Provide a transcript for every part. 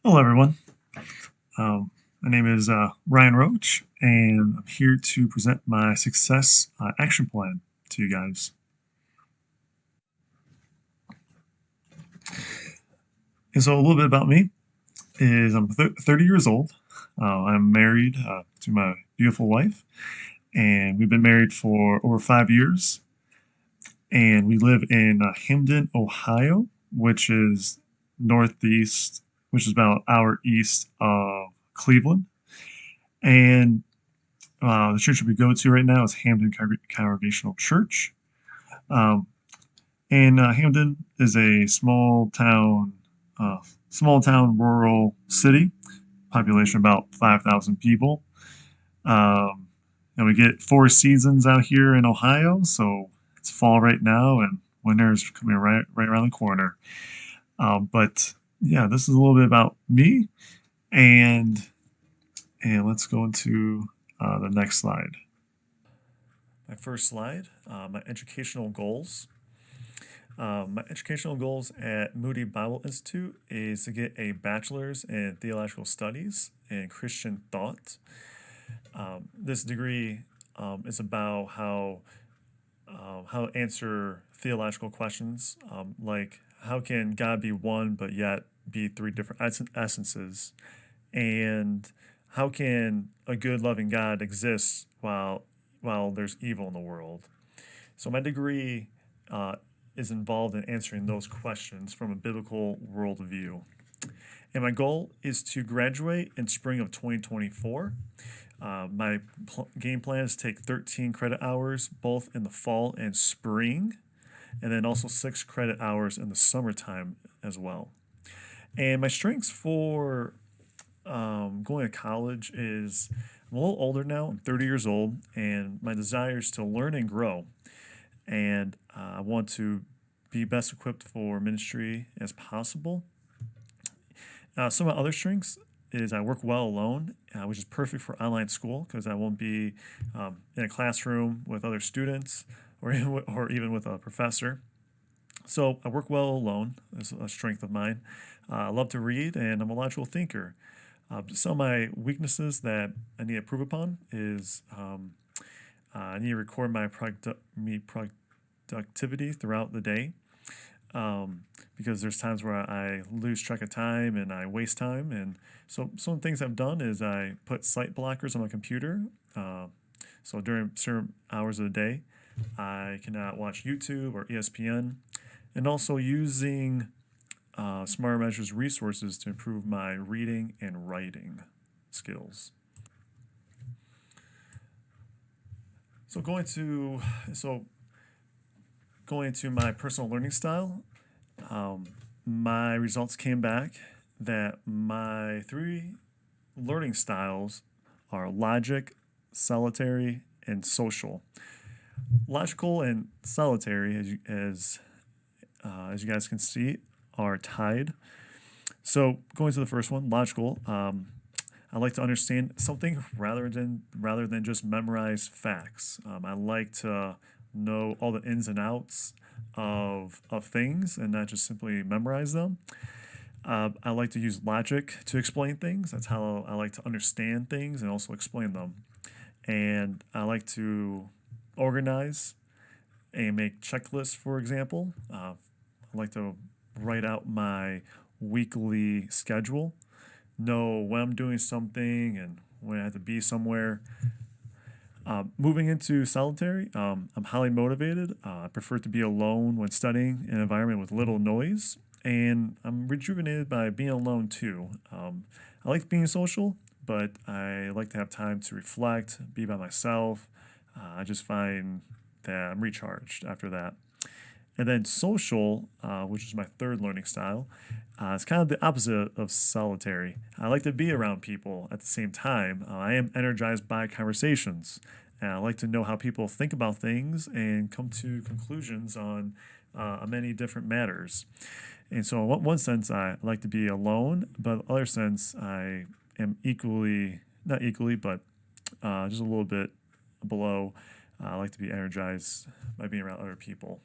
Hello, everyone. My name is Ryan Roach, and I'm here to present my success action plan to you guys. And so, a little bit about me is I'm 30 years old. I'm married to my beautiful wife, and we've been married for over 5 years. And we live in Hamden, Ohio, which is northeast, which is about an hour east of Cleveland. And the church that we go to right now is Hamden Congregational Church. Um, and Hamden is a uh, small town rural city, population about 5,000 people. Um, and we get four seasons out here in Ohio, so it's fall right now, and winter is coming right around the corner. But yeah, this is a little bit about me, and let's go into the next slide. My first slide, my educational goals. My educational goals at Moody Bible Institute is to get a bachelor's in theological studies and Christian thought. This degree is about how to answer theological questions, like how can God be one but yet be three different essences, and how can a good loving God exist while there's evil in the world. So my degree uh, is involved in answering those questions from a biblical worldview. And my goal is to graduate in spring of 2024. My game plan is to take 13 credit hours both in the fall and spring, and then also 6 credit hours in the summertime as well. And my strengths for going to college is I'm a little older now. I'm 30 years old, and my desire is to learn and grow. And I want to be best equipped for ministry as possible. Some of my other strengths is I work well alone, which is perfect for online school because I won't be in a classroom with other students or even with a professor. So I work well alone. That's a strength of mine. I love to read, and I'm a logical thinker. Some of my weaknesses that I need to improve upon is I need to record my productivity throughout the day, because there's times where I lose track of time and I waste time. And so some of the things I've done is I put site blockers on my computer. So during certain hours of the day, I cannot watch YouTube or ESPN. And also using Smarter Measures resources to improve my reading and writing skills. So so going to my personal learning style, my results came back that my three learning styles are logic, solitary, and social. Logical and solitary, as you guys can see, are tied. So going to the first one, logical. I like to understand something rather than just memorize facts. I like to know all the ins and outs of things and not just simply memorize them. I like to use logic to explain things. That's how I like to understand things and also explain them. And I like to organize and make checklists, for example. I like to write out my weekly schedule, know when I'm doing something and when I have to be somewhere. Moving into solitary, I'm highly motivated. I prefer to be alone when studying in an environment with little noise, and I'm rejuvenated by being alone too. I like being social, but I like to have time to reflect, be by myself. I just find that I'm recharged after that. And then social, which is my third learning style, it's kind of the opposite of solitary. I like to be around people at the same time. I am energized by conversations. And I like to know how people think about things and come to conclusions on many different matters. And so, in one sense, I like to be alone, but in the other sense, I am not equally, but just a little bit below. I like to be energized by being around other people.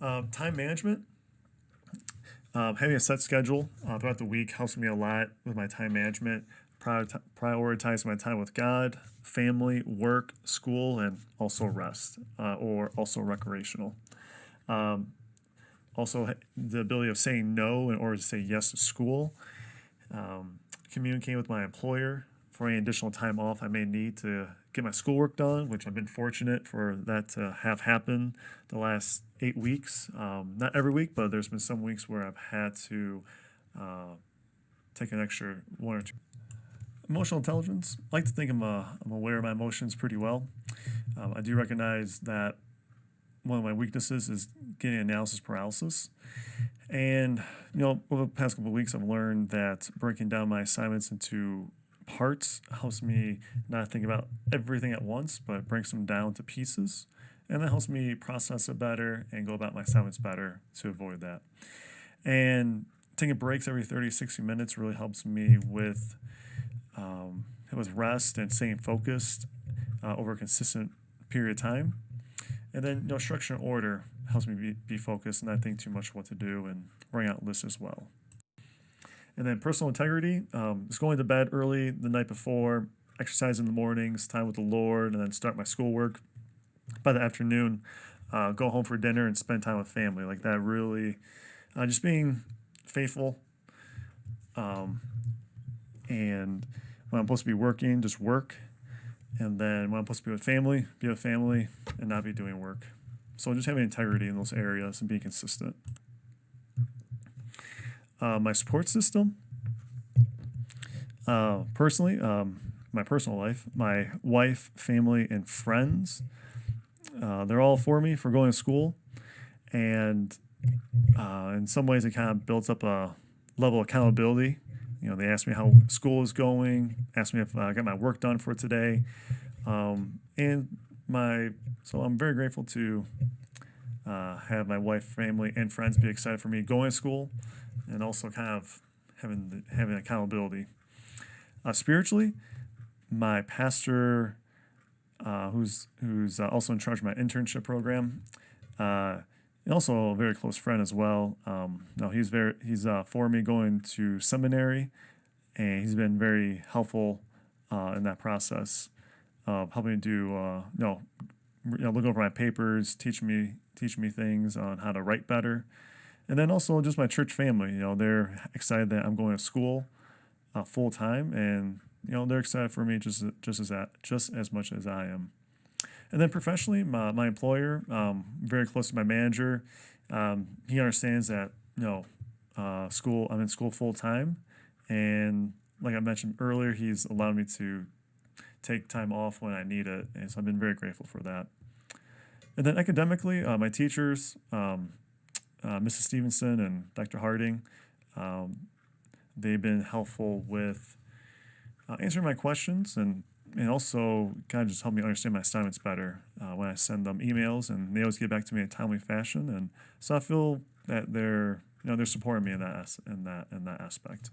Time management. Having a set schedule throughout the week helps me a lot with my time management, prioritizing my time with God, family, work, school, and also rest or also recreational. Um, Also, the ability of saying no in order to say yes to school, communicating with my employer for any additional time off I may need to get my schoolwork done, which I've been fortunate for that to have happened the last 8 weeks. Not every week, but there's been some weeks where I've had to uh, take an extra 1 or 2. Emotional intelligence. I like to think I'm aware of my emotions pretty well. I do recognize that one of my weaknesses is getting analysis paralysis. And, over the past couple of weeks, I've learned that breaking down my assignments into parts helps me not think about everything at once, but breaks them down to pieces. And that helps me process it better and go about my assignments better to avoid that. And taking breaks every 30 to 60 minutes really helps me with rest and staying focused over a consistent period of time. And then, structure and order helps me be focused and not think too much what to do and writing out lists as well. And then personal integrity is going to bed early the night before, exercise in the mornings, time with the Lord, and then start my schoolwork. By the afternoon, go home for dinner and spend time with family. Like that really, just being faithful. And when I'm supposed to be working, just work. And then when I'm supposed to be with family, and not be doing work. So just having integrity in those areas and being consistent. My support system, personally, my personal life, my wife, family, and friends, they're all for me for going to school. And in some ways, it kind of builds up a level of accountability. They ask me how school is going, ask me if I got my work done for today. So I'm very grateful to have my wife, family, and friends be excited for me going to school, and also kind of having accountability. Spiritually, my pastor, who's also in charge of my internship program, and also a very close friend as well. He's for me going to seminary, and he's been very helpful in that process of helping me do look over my papers, teach me things on how to write better, and then also just my church family. They're excited that I'm going to school full time, and they're excited for me just as much as I am. And then professionally, my employer, very close to my manager. He understands that I'm in school full time, and like I mentioned earlier, he's allowed me to take time off when I need it, and so I've been very grateful for that. And then academically, my teachers, Mrs. Stevenson and Dr. Harding, they've been helpful with answering my questions and also kind of just help me understand my assignments better when I send them emails, and they always get back to me in a timely fashion. And so I feel that they're supporting me in that aspect.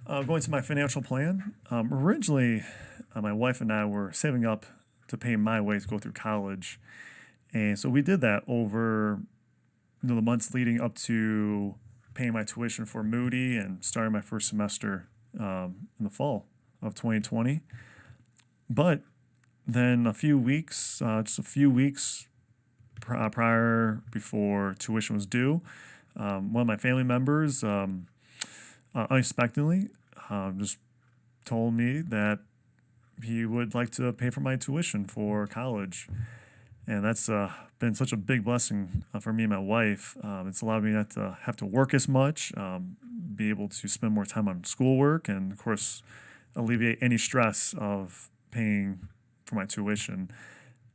Going to my financial plan. Originally, my wife and I were saving up to pay my way to go through college, and so we did that over the months leading up to paying my tuition for Moody and starting my first semester in the fall of 2020. But then just a few weeks prior before tuition was due, one of my family members unexpectedly just told me that he would like to pay for my tuition for college. And that's been such a big blessing for me and my wife. It's allowed me not to have to work as much, be able to spend more time on schoolwork, and of course, alleviate any stress of paying for my tuition.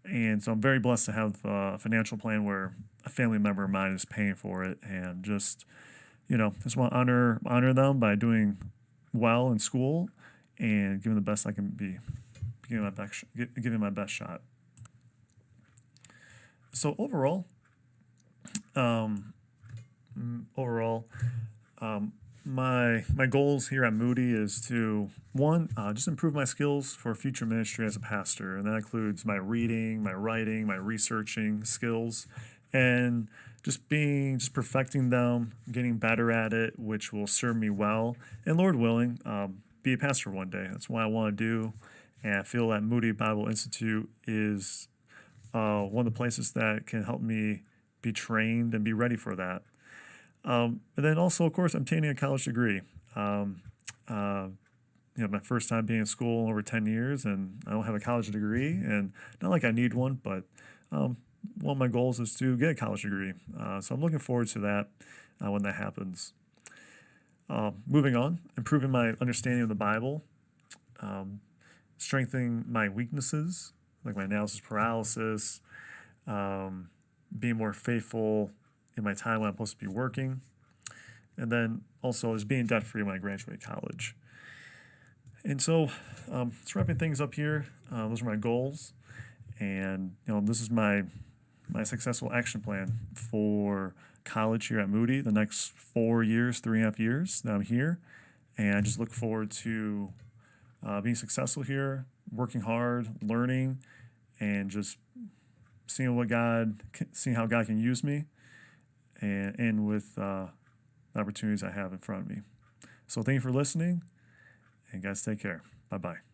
And so I'm very blessed to have a financial plan where a family member of mine is paying for it, and just want to honor them by doing well in school and giving the best I can be, giving my best shot. So overall, my goals here at Moody is to just improve my skills for future ministry as a pastor, and that includes my reading, my writing, my researching skills, and just perfecting them, getting better at it, which will serve me well. And Lord willing, be a pastor one day. That's what I want to do. And I feel that Moody Bible Institute is one of the places that can help me be trained and be ready for that. And then also, of course, obtaining a college degree. My first time being in school in over 10 years, and I don't have a college degree, and not like I need one, but one of my goals is to get a college degree. So I'm looking forward to that when that happens. Moving on, improving my understanding of the Bible, strengthening my weaknesses, like my analysis paralysis, being more faithful in my time when I'm supposed to be working, and then also just being debt-free when I graduate college. And so, just wrapping things up here, those are my goals, and this is my successful action plan for college here at Moody. The next 4 years, 3.5 years that I'm here, and I just look forward to being successful here, working hard, learning, and just seeing how God can use me, and with the opportunities I have in front of me. So thank you for listening. And guys, take care. Bye-bye.